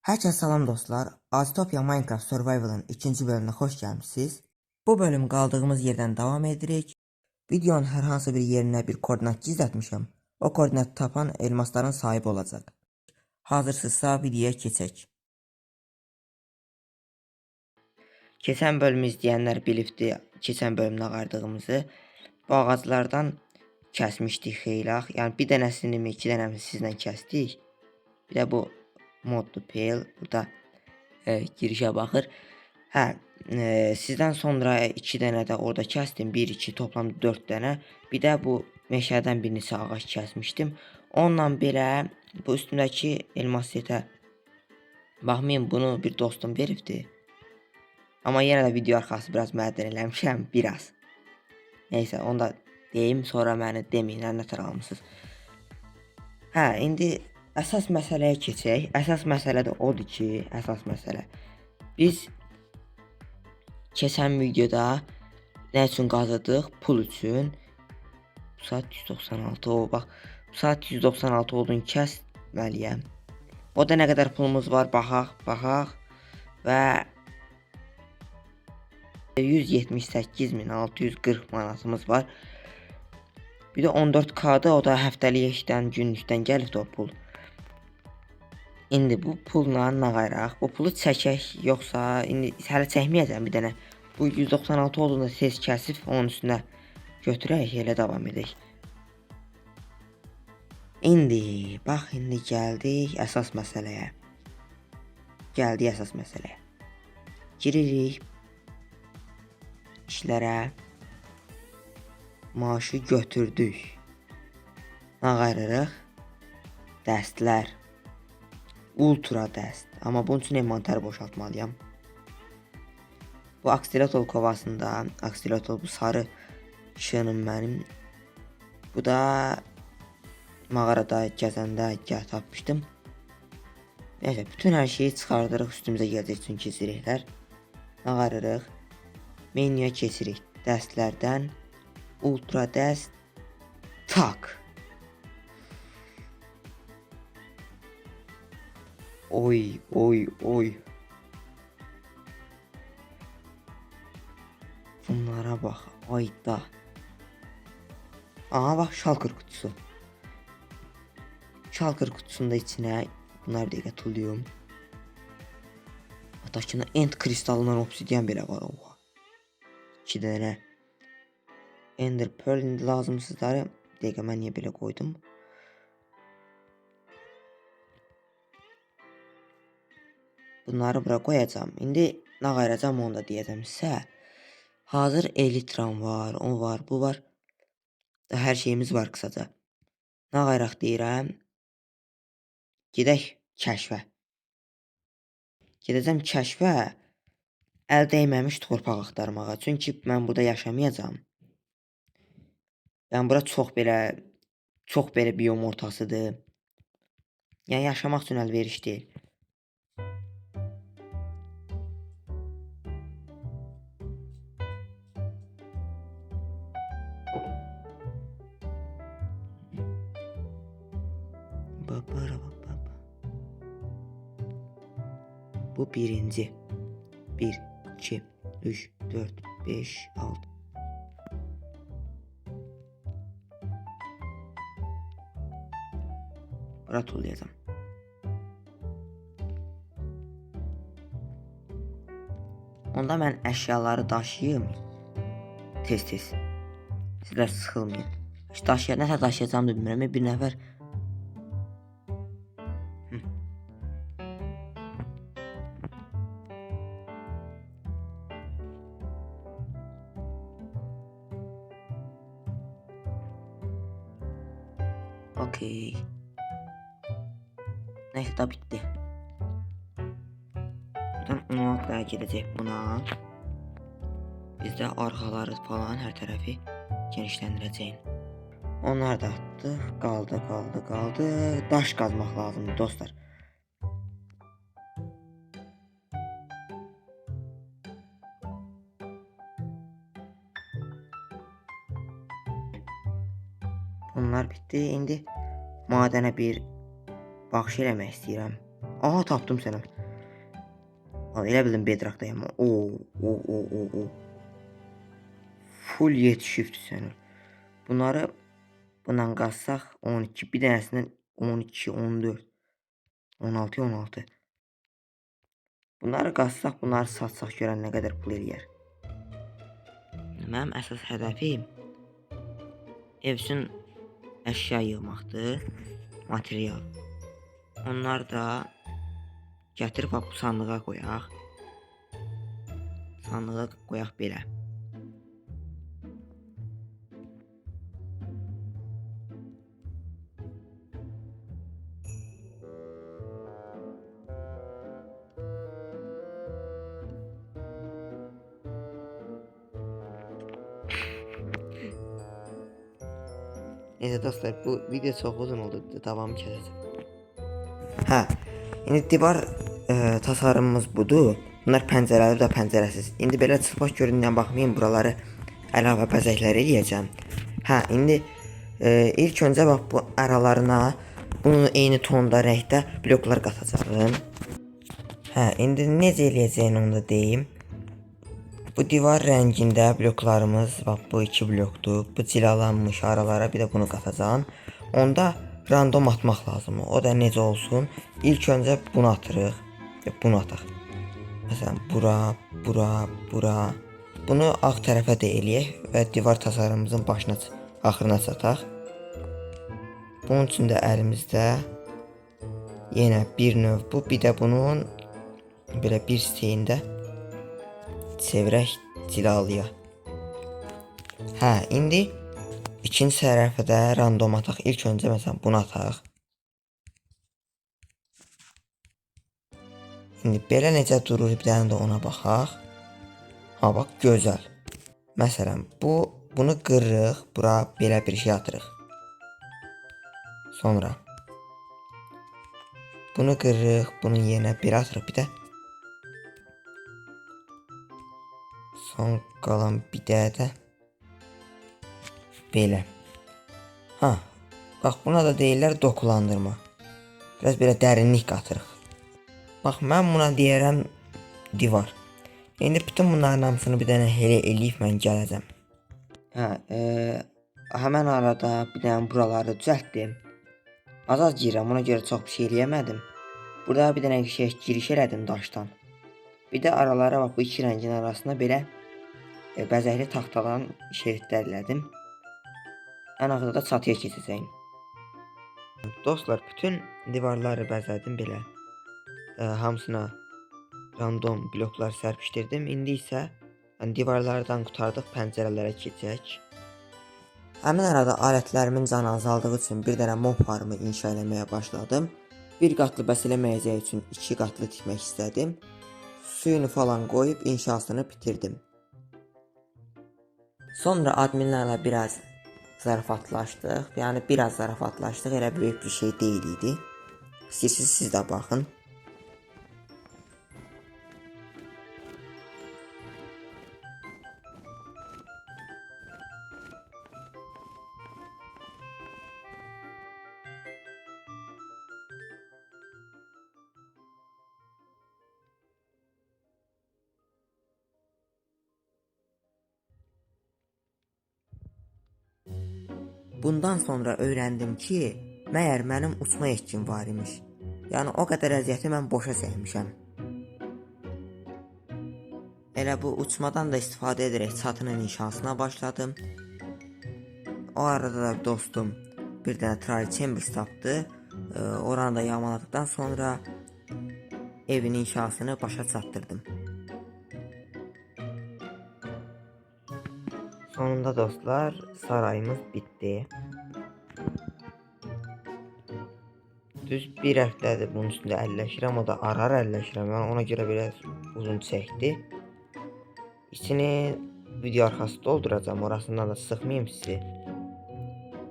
Herkese salam dostlar. Aztopia Minecraft Survival'ın ikinci bölümüne hoş gelmişsiniz. Bu bölüm kaldığımız yerden devam edirik. Videonun hər hansı bir yerine bir koordinat gizlətmişəm. O koordinatı tapan elmasların sahibi olacak. Hazırsızsa videoya keçək. Keçən bölümü izləyənlər bilibdi, keçən bölümdə qardığımızı. Bu ağaclardan kəsmişdik xeylaq. Yəni bir dənəsini mi, iki dənəsini sizlə kəsdik. Bir də bu modlu pale burada girişə baxır. Sizdən sonra 2 dənə də orada kəsdim. 1 2 toplam 4 dənə. Bir də bu meşədən bir neçə ağac kəsmişdim. Onunla belə bu üstündəki elmas setə baxmayın, bunu bir dostum veribdi. Amma yenə də video arxası biraz mədən eləmişəm biraz. Nəysə, onu da deyim, sonra məni deməyin, nətər almısınız. İndi əsas məsələyə keçək. Əsas məsələ də odur ki, əsas məsələ. Biz keçən videoda nə üçün qazadıq? Pul üçün. Bu saat 196 o, bax. Bu saat 196 olduğunu kəsməliyəm. O da nə qədər pulumuz var, baxaq. Və 178.640 manatımız var. Bir də 14K-da, o da həftəlikdən, günlükdən gəlibdi o pul. İndi bu pulla nə qayraq? Bu pulu çəkək, yoxsa indi hələ çəkməyəcəm bir dənə. Bu 196 olduğunda tez kəsib onun üstünə götürək, elə davam edək. İndi bax, indi gəldik əsas məsələyə. Giririk işlərə. Maaşı götürdük. Nə qayrırıq? Dəstlər. Ultra dəst. Amma bunun üçün envanter boşaltmalıyam. Bu aksilotl kovasında, aksilotl bu sarı şığınım mənim. Bu da mağarada gəzəndə tapmışdım. Neyse, bütün hər şeyi çıxardırıq, üstümüzə gələcək çünki zirehlər. Nə qayrırıq? Menyuya keçirik. Dəstlərdən ultra dəst tak. Oy. Bunlara bax, ayda. Aha bax, şalkır kutusu. Şalkır kutusunda içine bunları dəqiqə tuluyum. Atakına end kristalından obsidian belə var. Oha. 2 dənə ender pearl indi lazımsızları dəqiqə mən niyə belə qoydum? Bunları bura qoyacağım. İndi nə qayıracağım onu da deyəcəm sizə. Hazır elitram var, o var, bu var. Hər şeyimiz var qısaca. Nə qayraq deyirəm? Gedək kəşfə. Gedəcəm kəşfə. Əl dəyməmiş torpaq axtarmağa. Çünki mən burada yaşamayacağam. Yəni bura çox belə biyom ortasıdır. Yəni yaşamaq üçün əlverişli deyil. Bu birinci. 1, 2, 3, 4, 5, 6. Bura tullayacağım. Onda mən əşyaları daşıyım. Tez. Sizlər sıxılmayın. Nəsə daşıyacağım da bilmirəm. Bir nəfər. Okey. Neyse, da bitti. Buradan 16 daha gedəcək buna. Biz də arxaları falan hər tərəfi genişləndirəcəyik. Onlar da atdıq. Qaldı. Daş qazmaq lazımdır dostlar. Bunlar bitti. İndi madənə bir baxış eləmək istəyirəm. Aha tapdım səni. Elə bildim Bedrock'dayım. O. Full yetişibdi sənə. Bunları bundan qatsaq 12, bir dənəsindən 12, 14, 16, 16. Bunları qatsaq, bunları satsaq görən nə qədər pul eləyər. Mənim əsas hədəfim ev üçün əşya yığmaqdır, material. Onlar da gətirib bu sandığa qoyaq. Sandığa qoyaq belə. Neyse dostlar, bu video çok uzun oldu. Davamı keseceğim. Ha, indi divar tasarımımız budur. Bunlar pəncərəli də pəncərəsiz. İndi belə çıxbaş göründən baxmayın, buraları əlavə bəzəklər eləyəcəm. Hə, indi ilk öncə bax bu aralarına bunu eyni tonda rəngdə bloklar qatacağım. Hə, indi necə eləyəcəyini onu da deyim. Bu divar rəngində bloklarımız bax bu iki blokdur. Bu cilalanmış aralara bir də bunu qatacağam. Onda random atmaq lazımdır. O da necə olsun? İlk öncə bunu atırıq. Bunu ataq. Məsələn, bura. Bunu ağ tərəfə də eləyək və divar tasarımımızın başına, axırına çataq. Bunun üçün də əlimizdə yenə bir növ bu, bir də bunun belə bir steyində çevirək cilalıya. Hə, indi ikinci tərəfə də random ataq. İlk öncə məsələn bunu ataq. İndi belə necə durur, bir dənə də ona baxaq. Ha, bax, gözəl. Məsələn, bunu qırırıq, bura belə bir şey atırıq. Sonra bunu qırırıq, bunu yenə bir atırıq, bir də son qalan bir də belə. Ha, bax buna da deyirlər dokulandırma. Biraz belə dərinlik qatırıq. Bax, mən buna deyərəm divar. İndi bütün bunların hamısını bir dənə elə eləyib mən gələcəm. Hə, həmən arada bir dənə buraları düzəltdim. Az girəm, ona görə çox bir şey eləyəmədim. Burada bir dənə şey giriş elədim daşdan. Bir də aralara bax bu iki rəngin arasında belə bəzəkli taxtadan şeritlər elədim. Ən axırda da çatıya keçəcəyim. Dostlar, bütün divarları bəzədim belə. Hamısına random bloklar sərpişdirdim. İndi isə divarlardan qurtardıq, pəncərələrə keçək. Həmin arada alətlərimin canı azaldığı üçün bir dənə mob farmı inşa eləməyə başladım. Bir qatlı bəs eləməyəcəyi üçün iki qatlı tikmək istədim. Suyunu falan qoyub inşasını bitirdim. Sonra adminlərlə biraz zarafatlaşdıq. Yəni biraz zarafatlaşdıq. Elə böyük bir şey deyil idi. İstəyirsiniz siz də baxın. Bundan sonra öyrəndim ki, məyər mənim uçma etkim var imiş. Yəni o qədər əziyyəti mən boşa çəkmişəm. Elə bu uçmadan da istifadə edərək çatının inşasına başladım. O arada da dostum bir dənə Trial Chambers tapdı. Oranı da yağmaladıktan sonra evin inşasını başa çatdırdım. Sonunda dostlar sarayımız bitti. Düz bir həftədir bunun üstündə əlləşirəm, o da ara əlləşirəm. Yəni ona görə biraz uzun çəkdi. İçini video arxası dolduracağım, orasından da sıxmayayım sizi.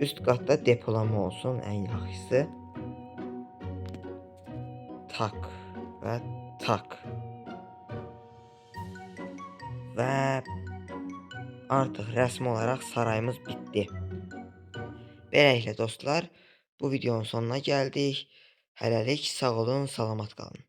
Üst qatda depolama olsun ən yaxşısı. Tak və tak. Və artıq rəsmi olaraq sarayımız bitdi. Beləliklə dostlar, bu videonun sonuna gəldik. Hələlik sağ olun, salamat qalın.